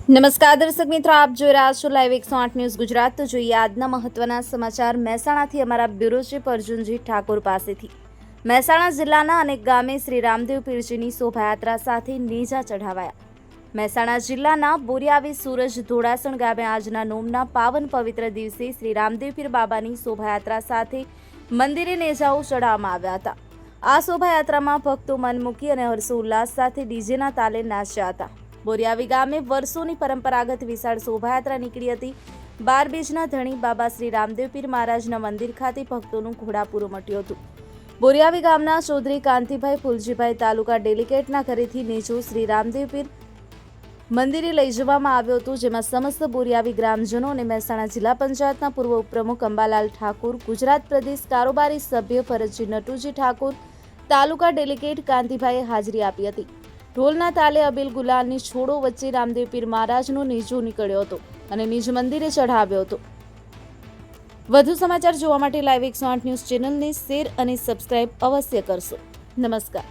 નમસ્કાર દર્શક મિત્રો, આપ જોઈ રહ્યા છો લાઈવ 108 ન્યૂઝ ગુજરાત। તો જોઈએ આજના મહત્વના સમાચાર મહેસાણાથી અમારા બ્યુરો ચીફ અર્જુનજી ઠાકોર પાસેથી। મહેસાણા જિલ્લાના અનેક ગામે શ્રી રામદેવ પીરજીની શોભાયાત્રા સાથે નેજા ચઢાવાયા। મહેસાણા જિલ્લાના બોરિયાવી સૂરજ ધોળાસણ ગામે આજના નોમના પાવન પવિત્ર દિવસે શ્રી રામદેવ પીર બાબાની શોભાયાત્રા સાથે મંદિરે નેજાઓ ચઢાવવામાં આવ્યા હતા। આ શોભાયાત્રામાં ભક્તો મન મૂકી અને હર્ષોલ્લાસ સાથે ડીજેના તાલે નાચ્યા હતા। બોરિયાવી ગામે વર્ષોની પરંપરાગત વિશાળ શોભાયાત્રા નીકળી હતી। 12 બીજના ધણી બાબા શ્રી રામદેવ પીર મહારાજના મંદિર ખાતે ભક્તોનું ઘોડાપૂર ઉમટ્યું હતું। બોરિયાવી ગામના ચૌધરી કાંતિભાઈ ફુલજીભાઈ તાલુકા ડેલિગેટના ઘરેથી નેજો શ્રી રામદેવ પીર મંદિરે લઈ જવામાં આવ્યો હતો, જેમાં સમસ્ત બોરિયાવી ગ્રામજનો અને મહેસાણા જિલ્લા પંચાયતના પૂર્વ ઉપપ્રમુખ અંબાલાલ ઠાકોર, ગુજરાત પ્રદેશ કારોબારી સભ્ય ફરજી નટુજી ઠાકોર, તાલુકા ડેલિગેટ કાંતિભાઈએ હાજરી આપી હતી। ઢોલના તાલે અબીલ ગુલાલની છોડો વચ્ચે રામદેવ પીર મહારાજનો નેજો નીકળ્યો હતો અને નિજ મંદિરે ચઢાવ્યો હતો। વધુ સમાચાર જોવા માટે લાઈવ 108 ન્યૂઝ ચેનલને શેર અને સબસ્ક્રાઇબ અવશ્ય કરશો। નમસ્કાર।